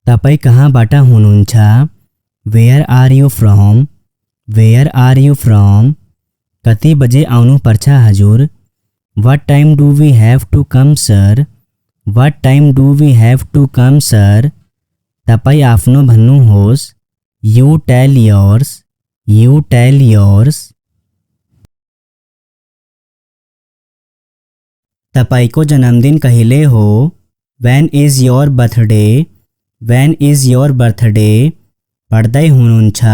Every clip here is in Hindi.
तपाईँ कहाँबाट हुनुहुन्छ? Where are you from? Where are you from? कति बजे आउनुपर्छ हजुर? What time do we have to come sir? What time do we have to come sir? तपाईँ आफ्नो भन्नुहोस्। You tell yours. You tell yours. तपाईको जन्मदिन कहिले हो? When is your birthday? When is your birthday? पढ्दै हुनुहुन्छ?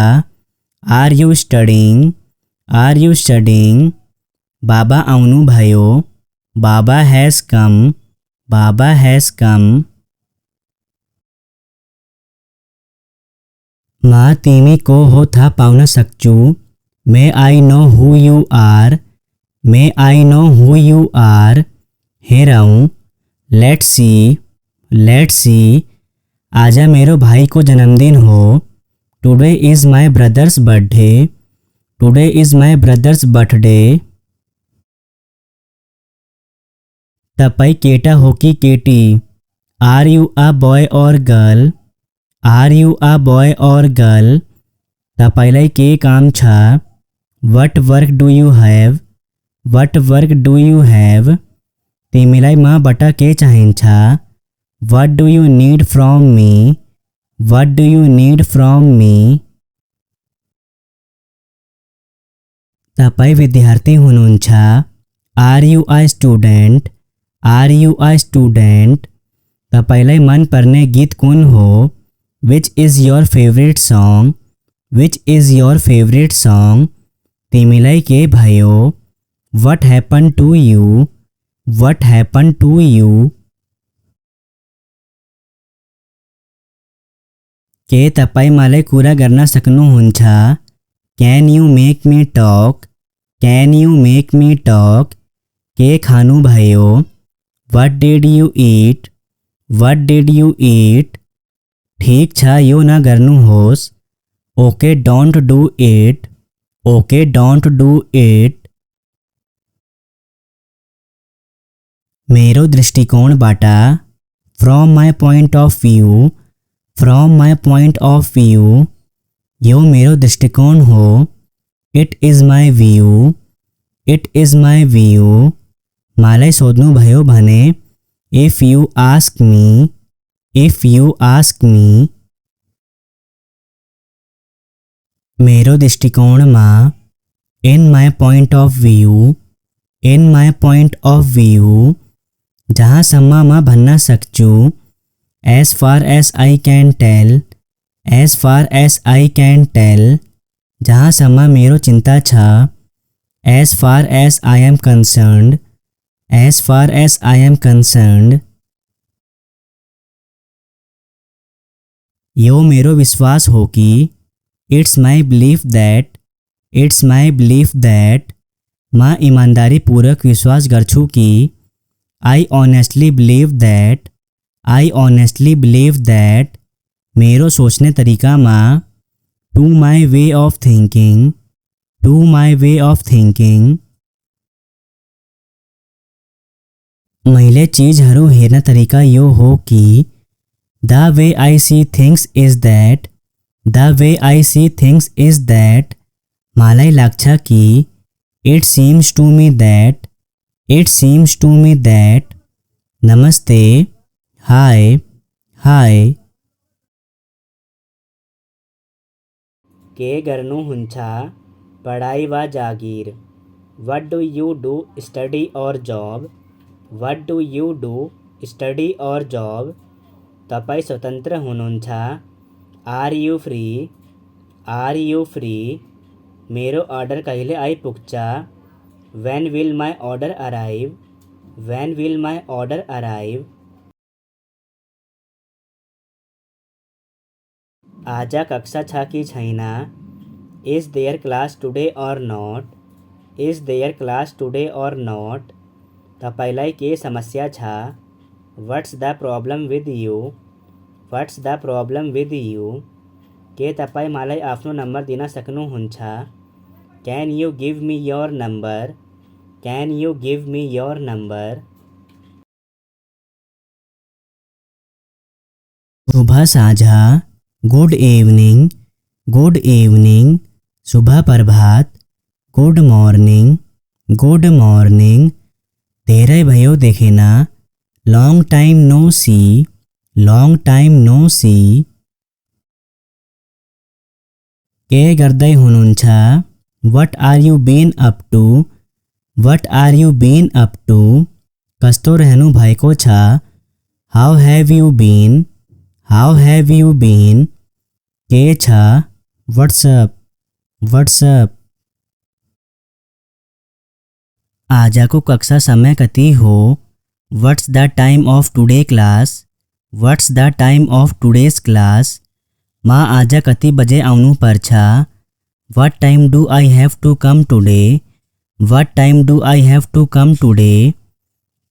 Are you studying? Are you studying? बाबा आउनुभयो? Baba has come. Baba has come. म तिमी को हो थाहा पाउन सक्छु? May I know who you are? May I know who you are? हेरौँ। Let's see. Let's see. आज मेरो भाइको जन्मदिन हो। Today is my brother's birthday. Today is my brother's birthday. तपाईँ केटा हो कि केटी? आर यु अ बोय और गर्ल? आर यु अ बोय और गर्ल? तपाईँलाई के काम छ? What work do you have? What work do you have? तिमीलाई मबाट के चाहिन्छ? What do you need from me? What do you need from me? तपाईँ विद्यार्थी हुनुहुन्छ? Are you a student? Are you a student? तपाईँलाई मनपर्ने गीत कुन हो? विच इज योर फेभरेट सङ? विच इज योर फेभरेट सङ? तिमीलाई के भयो? What happen to you? What happen to you? के तपाईँ मलाई कुरा गर्न सक्नुहुन्छ? क्यान यु मेक मी टक? क्यान यु मेक मी टक? के खानुभयो? What did you eat? What did you eat? ठिक छ, यो नगर्नुहोस्। Okay don't do it. Okay don't do it. मेरो दृष्टिकोणबाट, from my point of view. From my point of view. यो मेरो दृष्टिकोण हो। It is my view. It is my view. मलाई सोध्नुभयो भने, if you ask me. If you ask me. मेरो दृष्टिकोणमा, in my point of view. In my point of view. जहाँसम्म म भन्न सक्छु, as far as I can tell. As far as I can tell. जहाँसम्म मेरो चिन्ता छ, as far as I am concerned. As far as I am concerned. यो मेरो विश्वास हो कि, it's my belief that. It's my belief that. म इमान्दारीपूर्वक विश्वास गर्छु कि, I honestly believe that. I honestly believe that. मेरो सोच्ने तरिकामा, to my way of thinking. To my way of thinking. मैले चिजहरू हेर्ने तरिका यो हो कि, the way I see things is that. The way I see things is that. मलाई लाग्छ कि, it seems to me that. It seems to me that. नमस्ते। हाय। हाय। के गर्नुहुन्छ? पढाइ वा जागिर? What do you do study or job? What do you do study or job? तपाईँ स्वतन्त्र हुनुहुन्छ? Are you free? Are you free? मेरो अर्डर कहिले आइपुग्छ? When will my order arrive? When will my order arrive? आज कक्षा छ कि छैन? Is there class today or not? Is there class today or not? तपाईँलाई के समस्या छ? What's the problem with you? What's the problem with you? के तपाईँ मलाई आफ्नो नम्बर दिन सक्नुहुन्छ? Can you give me your number? Can you give me your number? शुभ साझा गुड इवनिंग, गुड इवनिंग, शुभ प्रभात, गुड मॉर्निंग, गुड मॉर्निंग। तेरे भयो देखे ना, long time no see, long time no see. के गर्दै हुनुहुन्छ, what are you been up to, what are you been up to. कस्तो रहनु भएको छ, how have you been, how have you been. के छ, व्हाट्सअप, व्हाट्सअप। आजको कक्षा समय कति हो, what's the time of today class, what's the time of today's class. माँ आज कति बजे आउनु पर्छ, what time do I have to come today, what time do I have to come today.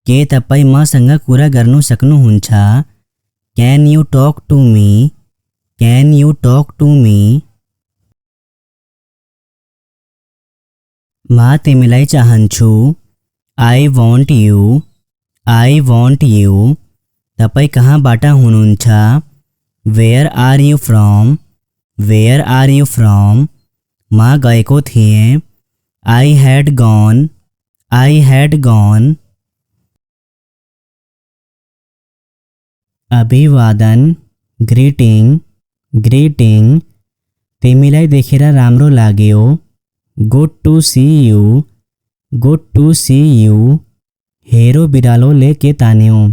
के तपाईँ मसँग कुरा गर्नु सक्नुहुन्छ, can you talk to me, can you talk to me. म तिमीलाई चाहन्छु, I want you, I want you. तपाईँ कहाँबाट हुनुहुन्छ, where are you from, where are you from. म गएको थिएँ, I had gone, I had gone. अभिवादन ग्रीटिंग, ग्रीटिंग। तिमीलाई देखेर राम्रो लाग्यो, good to see you, good to see you. हेरो बिरालोले के तान्यो,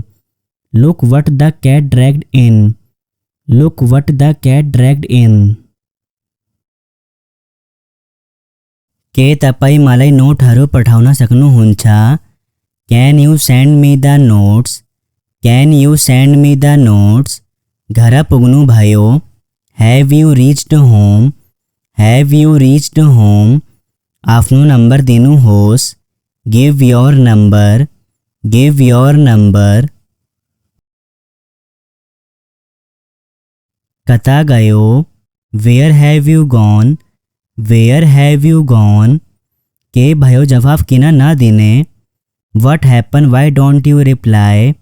look what the cat dragged in, look what the cat dragged in. के तपाईँ मलाई नोटहरू पठाउन सक्नुहुन्छ, can you send me the notes, can you send me the notes. घर पुग्नु भयो, have you reached home, have you reached home. आफ्नो नम्बर दिनुहोस्, give your number, give your number. कता गयो, where have you gone, where have you gone. के भयो जवाफ किन नदिने, what happen why don't you reply,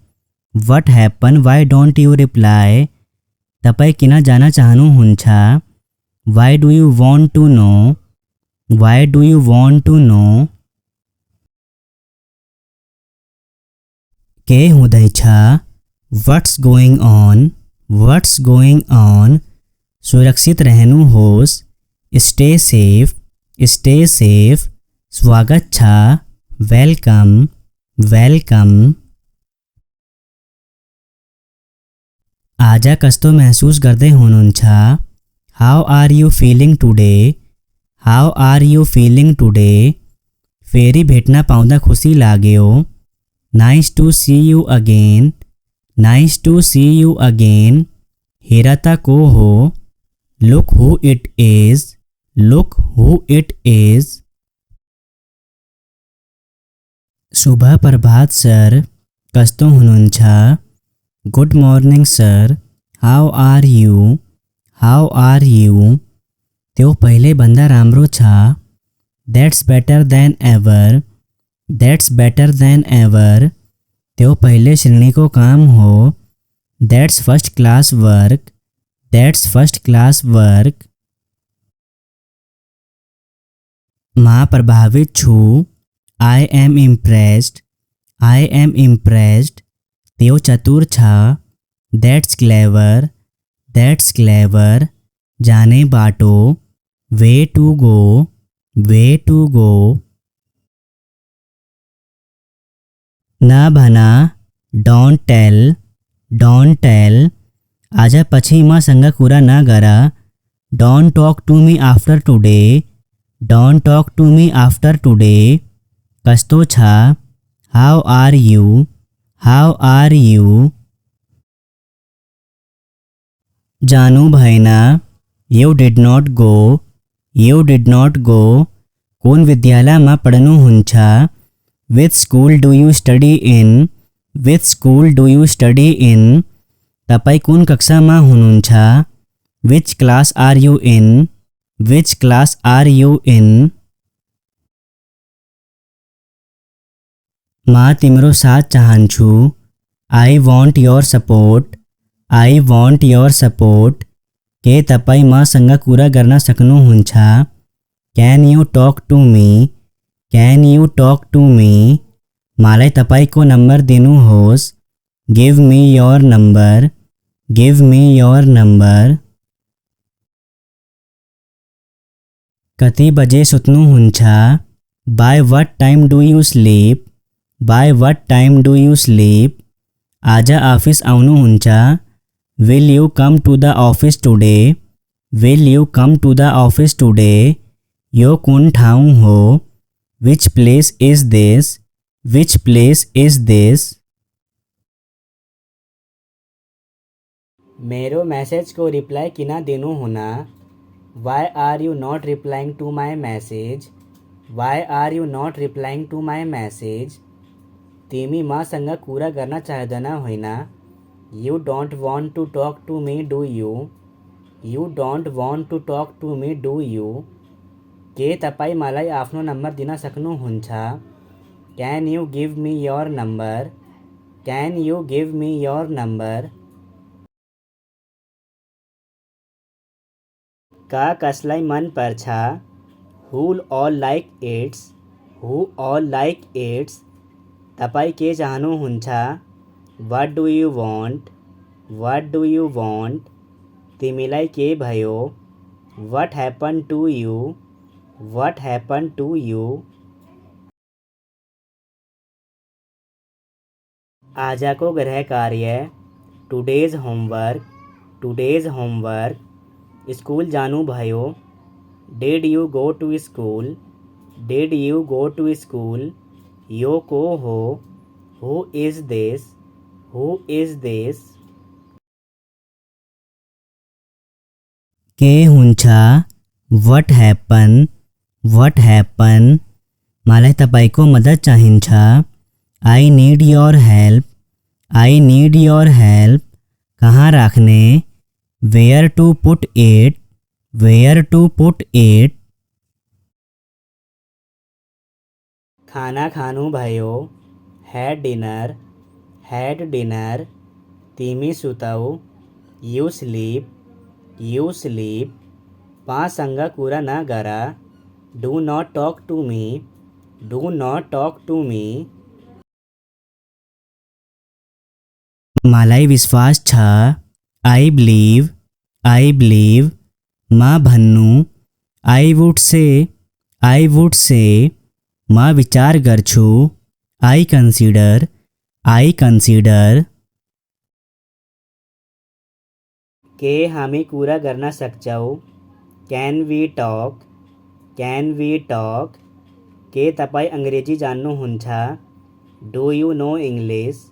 what happen why don't you reply. तपाईँ किन जान चाहनुहुन्छ, why do you want to know, why do you want to know. के हुँदैछ, what's going on, what's going on. सुरक्षित रहनुहोस्, स्टे सेफ, स्टे सेफ। स्वागत छ, वेलकम, वेलकम। आज कस्तो महसुस गर्दै हुनुहुन्छ, how are you feeling today, how are you feeling today. फेरि भेट्न पाउँदा खुसी लाग्यो, nice to see you again, nice to see you again. हेर त को हो, look who it is, look who it is. शुभ प्रभात सर, कस्तो हुनुहुन्छ, good morning sir, how are you, how are you. त्यो पहिले भन्दा राम्रो छ, that's better than ever, that's better than ever. त्यो पहिले श्रेणीको काम हो, that's first class work, that's first class work. म प्रभावित छु, I am impressed, I am impressed. त्यो चतुर छ, द्याट्स क्लेवर, द्याट्स क्लेवर। जाने बाटो, वे to go, way to go. न भना, डोन्ट टेल, डोन्ट टेल। आज पछि मसँग कुरा नगर, don't talk to me after today, don't talk to me after today. कस्तो छ, how are you, how are you. जानु भएन, you did not go, you did not go. कुन विद्यालयमा पढ्नुहुन्छ, which school do you study in, which school do you study in. तपाईँ कुन कक्षामा हुनुहुन्छ, which class are you in, which class are you in. म तिम्रो साथ चाहन्छु, I want your support, I want your support के तपाईँ मसँग कुरा गर्न सक्नुहुन्छ। Can you talk to me, can you talk to me, मलाई तपाईको नम्बर दिनुहोस्। Give me your number, give me your number. कति बजे सुत्नुहुन्छ? By what time do you sleep, by what time do you sleep, आज अफिस आउनुहुन्छ? Will you come to the office today, will you come to the office today, यो कुन ठाउँ हो? Which place is this, which place is this. मेरो मैसेज को रिप्लाई किन दिनुहुन्न? Why are you not replying to my message, why are you not replying to my message. तिमी मसँग कुरा गर्न चाहदैन होइन? You don't want to talk to me do you, you don't want to talk to me do you. के तपाईँ मलाई आफ्नो नम्बर दिन सक्नुहुन्छ? Can you give me your number, can you give me your number. का कसलाई मन पर्छ? Who all like its, who all like its, तपाईँ के चाहनुहुन्छ? What do you want, what do you want, तिमीलाई के भयो? What happen to you, what happen to you. आजको गृह कार्य, today's homework, today's homework, school जानु भयो? Did you go to school, did you go to school, यो को हो? Who is this, who is this. के हुन्छ? व्हाट ह्यापन, व्हाट ह्यापन, मलाई तपाईको मद्दत चाहिन्छ। I need your help, I need your help, कहाँ राख्ने? Where to put it, where to put it. खाना खानु भयो? हैड डिनर, हैड डिनर, तिमी सुताऊ? यू स्लीप, यू स्लीप, मसँग कुरा नगर। Do not talk to me, do not talk to me. मलाई विश्वास छ। आई बिलिभ, आई बिलिभ, म भन्नु। I would say, I would say, म विचार गर्छु। आई कन्सिडर, आई कन्सिडर। के हामी कुरा गर्न सक्छौँ? Can we talk, can we talk, के तपाईँ अङ्ग्रेजी जान्नुहुन्छ? Do you know English,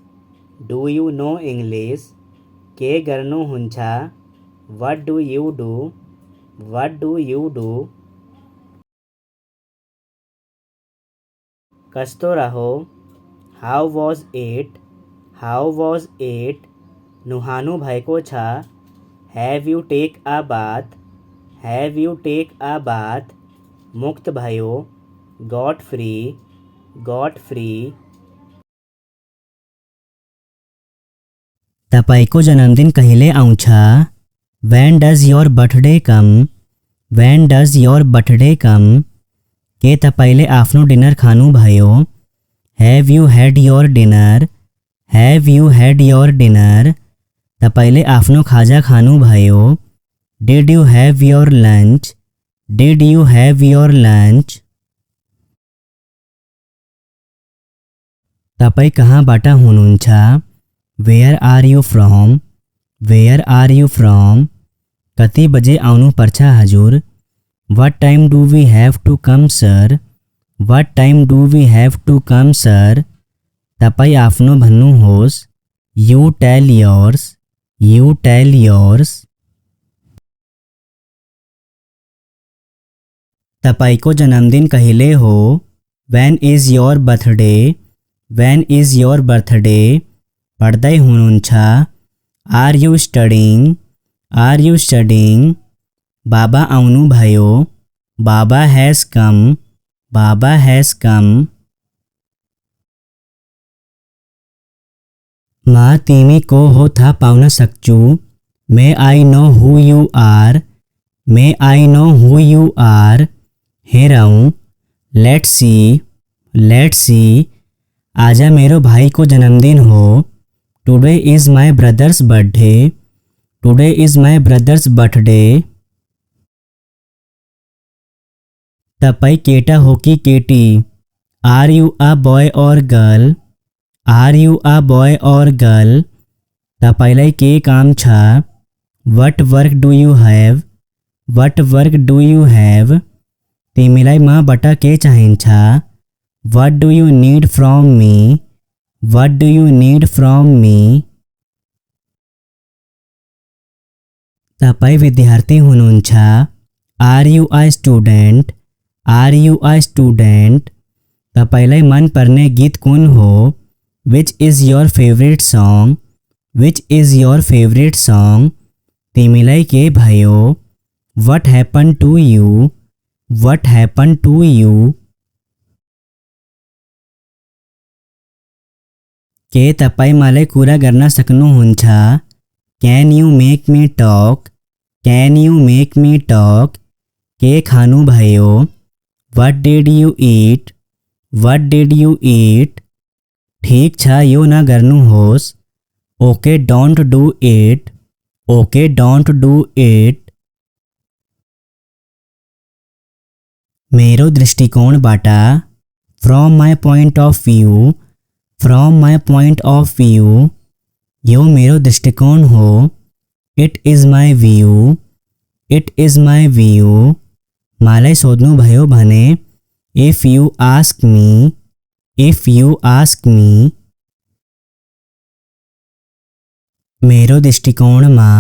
do you know English, के गर्नुहुन्छ? What do you do, what do you do. कस्तो रह्यो? How was it, how was it, नुहानु भएको छ? Have you take a bath, have you take a bath, मुक्त भयो? Got free, got free. तपाईको जन्मदिन कहिले आउँछ? When does your birthday come, when does your birthday come, के तपाईले आफ्नो डिनर खानु भयो? Have you had your dinner, have you had your dinner, तपाईले आफ्नो खाजा खानु भयो? Did you have your lunch, did you have your lunch. तपाईँ कहाँबाट हुनुहुन्छ? Where are you from, where are you from, कति बजे आउनु पर्छ हजुर? What time do we have to come sir, what time do we have to come sir, तपाईँ आफ्नो भन्नुहोस्। You tell yours, you tell yours. तपाईको जन्मदिन कहिले हो? When is your birthday, when is your birthday, पढ्दै हुनुहुन्छ? Are you studying, are you studying, बाबा आउनु भयो? Baba has come, baba has come. माँ तीमी को हो था पाउना सकचू may I know who you are may I know who you are हेराऊँ लेट्स सी आजा मेरो भाई को जन्मदिन हो today is my brother's birthday today is my brother's birthday तपई केटा हो कि केटी are you a boy or girl are you a boy or girl तपैलाई के काम छ what work do you have what work do you have तिमीलाई मबाट के चाहिन्छ what do you need from me what do you need from me तपाई विद्यार्थी हुनुहुन्छ are you a student are you a student तपाईलाई मन पर्ने गीत कुन हो which is your favourite song which is your favourite song तिमीलाई के भयो what happen to you what happen to you के तपाई मलाई कुरा गर्न सक्नुहुन्छ can you make me talk can you make me talk के खानु भयो what did you eat what did you eat ठीक छ यो न गर्नुहोस् okay don't do it okay don't do it मेरो दृष्टिकोणबाट from my point of view from my point of view यो मेरो दृष्टिकोण हो it is my view it is my view मलाई सोध्नु भयो भने if you ask me if you ask me मेरो दृष्टिकोणमा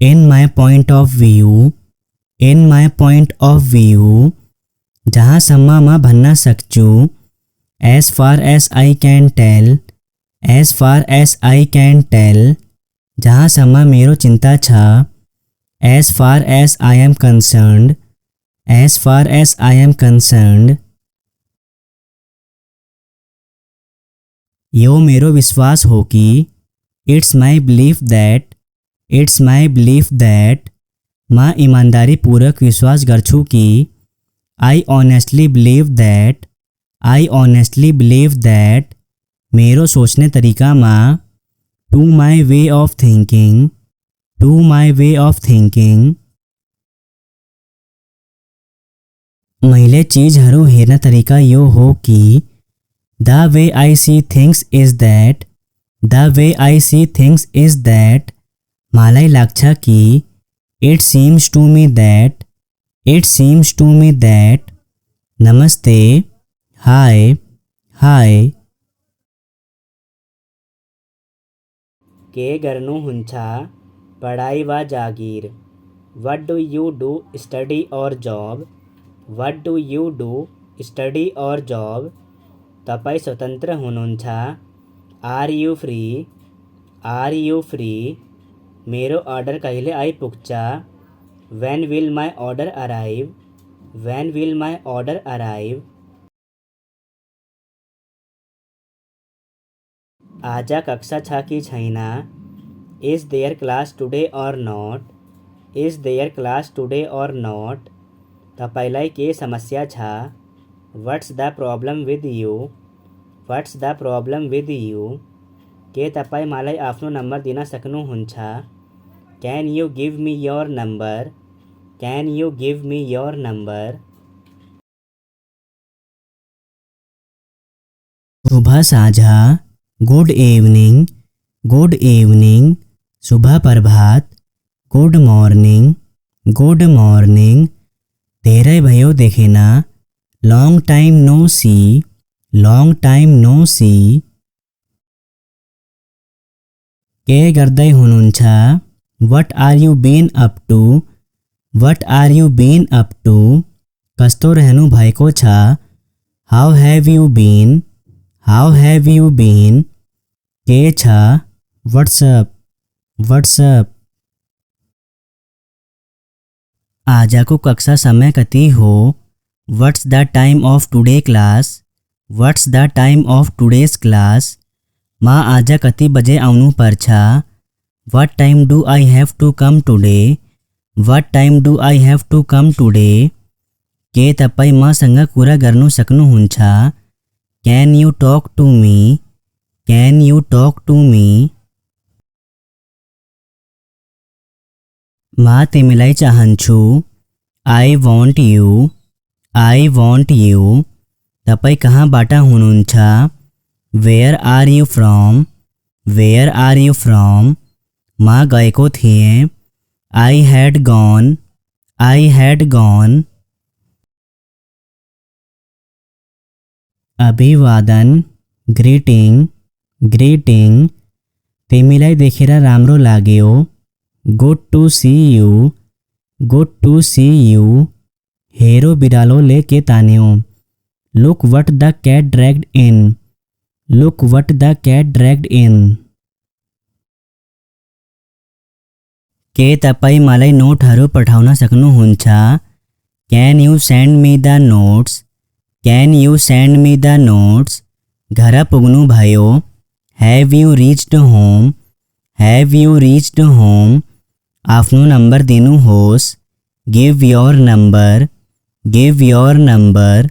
in my point of view in my point of view जहाँसम्म म भन्न सक्छु as far as I can tell as far as I can tell जहाँसम्म मेरो चिन्ता छ as far as I am concerned as far as I am concerned यो मेरो विश्वास हो कि इट्स माई बिलिफ दैट म ईमानदारी पूर्वक विश्वास गर्छु कि आई ऑनेस्टली बिलीव दैट मेरो सोच्ने तरिकामा to my way of thinking मैले चीजहरू हेर्ने तरिका यो हो कि the way I see things is that मलाई लाग्छ कि it seems to me that नमस्ते हाय के गर्नुहुन्छ पढाइ वा जागिर what do you do study or job what do you do study or job तपाई स्वतन्त्र हुनुहुन्छ आर यू फ्री मेरो अर्डर कहिले आइपुग्छ when will my order arrive आज कक्षा छ कि छैन is there class today or not तपाईलाई के समस्या छ what's the problem with you के तपाईँ मलाई आफ्नो नम्बर दिन सक्नुहुन्छ can you give me your number शुभ साझा गुड इवनिंग शुभ प्रभात गुड मॉर्निंग धेरै भयो देखेन लॉन्ग टाइम नो सी के गर्दै हुनुहुन्छ what are you been up to कस्तो रहनु भएको छ हाउ हैव यू बीन के छ व्हाट्सअप आजको कक्षा समय कति हो what's the time of today's class मां आजा कति बजे आउनु पर्छ? What time do I have to come today? What time do I have to come today? के तपाईँ मसँग कुरा गर्नु सक्नुहुन्छ? Can you talk to me? Can you talk to me? म तिमीलाई चाहन्छु। I want you. I want you. तपाईँ कहाँबाट हुनुहुन्छ? Where are you from? Where are you from? म गएको थिएँ। I had gone. I had gone. अभिवादन, greeting, greeting. तिमीलाई देखेर राम्रो लाग्यो। Good to see you. Good to see you. हेरो बिरालोले के तान्यो। Look what the cat dragged in. Look what the cat dragged in. के तपाईँ मलाई नोटहरू पठाउन सक्नुहुन्छ? Can you send me the notes? Can you send me the notes? घर पुग्नु भयो। Have you reached home? Have you reached home? आफ्नो नम्बर दिनुहोस्। Give your number. Give your number.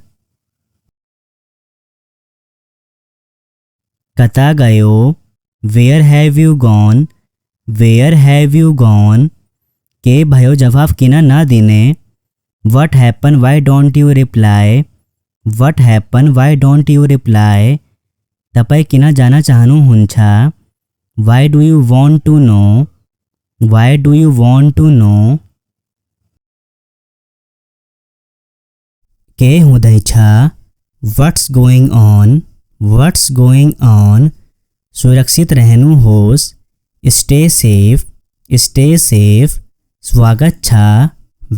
कता गयो? Where have you gone? Where have you gone? के भयो जवाफ किन नदिने? What happened? Why don't you reply? What happened? Why don't you reply? तपाईँ किन जान चाहनुहुन्छ? Why do you want to know? Why do you want to know? के हुँदैछ? What's going on? What's going on? सुरक्षित रहनुहोस्। Stay safe. Stay safe. स्वागत छ।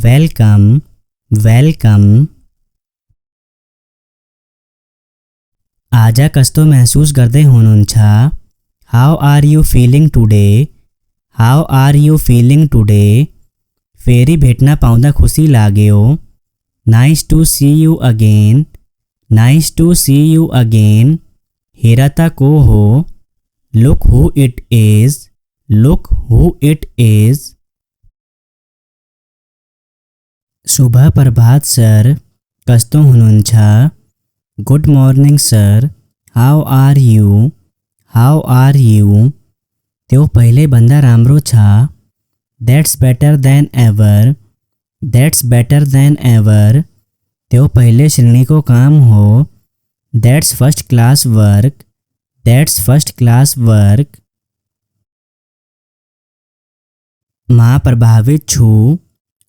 Welcome. Welcome. आज कस्तो महसुस गर्दै हुनुहुन्छ? How are you feeling today? How are you feeling today? फेरि भेट्न पाउँदा खुसी लाग्यो। Nice to see you again. Nice to see you again. हेर त को हो? Look who it is. Look who it is. शुभ प्रभात सर, कस्तो हुनुहुन्छ? Good morning sir. How are you? How are you? त्यो पहिले भन्दा राम्रो छ। That's better than ever. That's better than ever. त्यो पहिले श्रेणीको काम हो। That's first class work. That's first class work. मैं प्रभावित छु।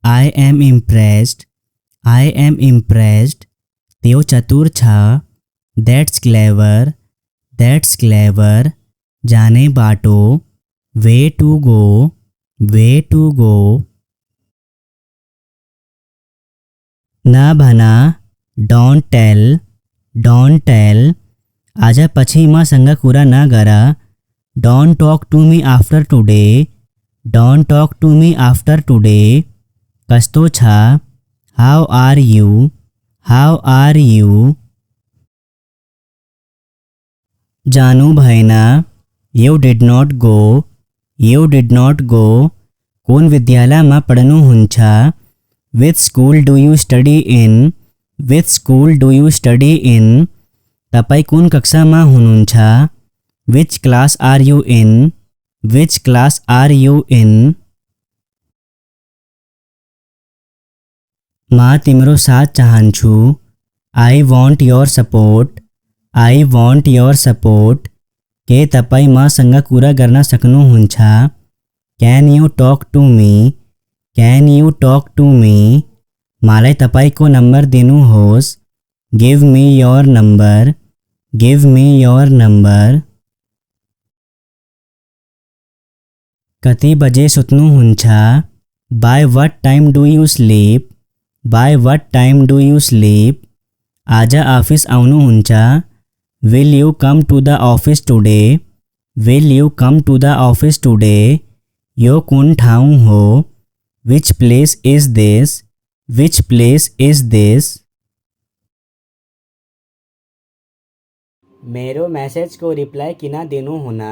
I am impressed. I am impressed. त्यो चतुर छ। That's clever. That's clever. जाने बाटो। Way to go. Way to go. ना भना। Don't tell. Don't tell. आज पछि मसँग कुरा न गर। Don't talk to me after today. Don't talk to me after today. कस्तो छ? How are you? How are you? जानु भएन। You did not go. You did not go. कुन विद्यालयमा पढ्नुहुन्छ? Which school do you study in? Which school do you study in? तपाईँ कुन कक्षामा हुनुहुन्छ? Which class are you in? Which class are you in? म तिम्रो साथ चाहन्छु। I want your support. I want your support. के तपाईँ मसँग कुरा गर्न सक्नुहुन्छ? Can you talk to me? Can you talk to me? मलाई तपाईको नम्बर दिनुहोस्। Give me your number. Give me your number. कति बजे सुत्नुहुन्छ? By what time do you sleep? By what time do you sleep? आज ऑफिस आउनुहुन्छ? Will you come to the office today? Will you come to the office today? यो कुन ठाउँ हो? Which place is this? Which place is this? मेरो मैसेज को रिप्लाई किना देनु हुना?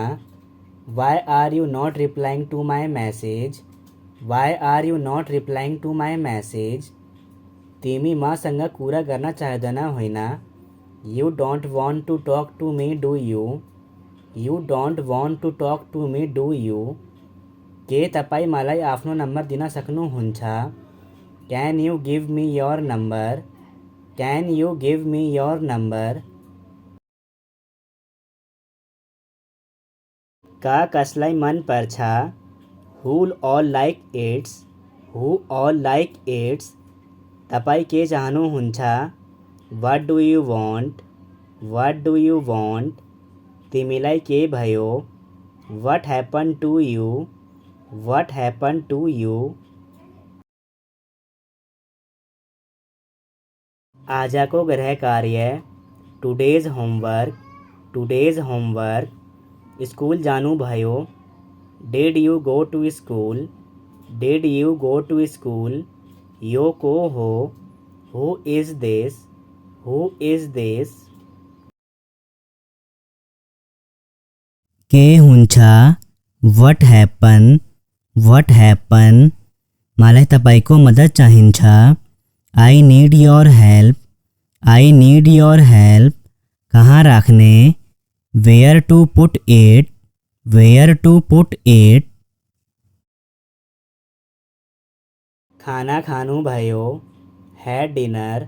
Why are you not replying to my message? Why are you not replying to my message? तिमी मसँग कुरा गर्न चाहदैन होइन? You don't want to talk to me do you? You don't want to talk to me do you? के तपाईँ मलाई आफ्नो नम्बर दिन सक्नुहुन्छ? Can you give me your number? Can you give me your number? का कसलाई मन पर्छ? Who all like its? Who all like its? तपाईँ के चाहनुहुन्छ? What do you want? What do you want? तिमीलाई के भयो? What happen to you? What happen to you? आजको गृह कार्य, today's homework, today's homework. School जानु भयो? Did you go to school? Did you go to school? यो को हो? Who is this? Who is this? के हुन्छ? What happen? What happen? मलाई तपाईको मद्दत चाहिन्छ। I need your help. I need your help. कहाँ राख्ने? Where to put it? Where to put it? खाना खानु भयो? Had dinner?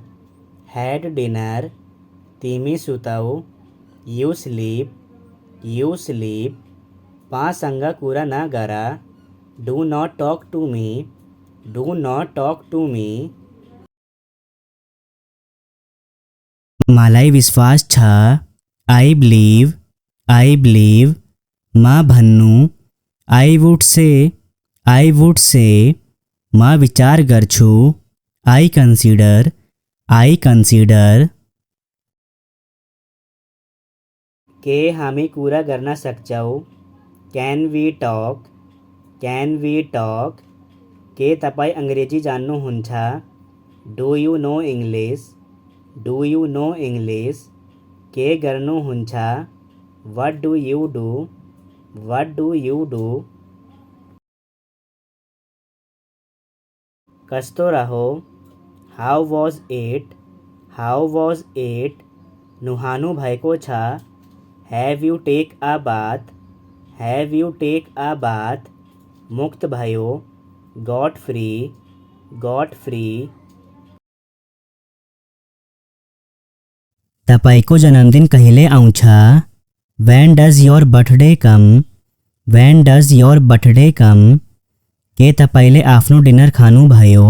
Had dinner? तिमी सुताऊ? You sleep? You sleep? पासँग कुरा नगर। Do not talk to me? Do not talk to me? मलाई विश्वास छ। I believe. I believe. म भन्नु? I would say. I would say. म विचार गर्छु। आई कन्सिडर। आई कन्सिडर। के हामी कुरा गर्न सक्छौँ? Can we talk? Can we talk? के तपाईँ अङ्ग्रेजी जान्नुहुन्छ? Do you know English? Do you know English? के गर्नुहुन्छ? What do you do? What do you do? कस्तो रह्यो? How was it? How was it? नुहानु भएको छ? Have you take a bath? Have you take a bath? मुक्त भयो? Got free? Got free? तपाईको जन्मदिन कहिले आउँछ? When does your birthday come? When does your birthday come? के तपाईले आफ्नो डिनर खानु भयो?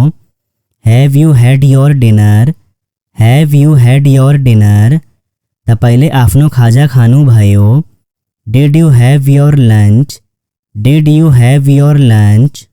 Have you had your dinner? Have you had your dinner? तपाईले आफ्नो खाजा खानु भयो? Did you have your lunch? Did you have your lunch?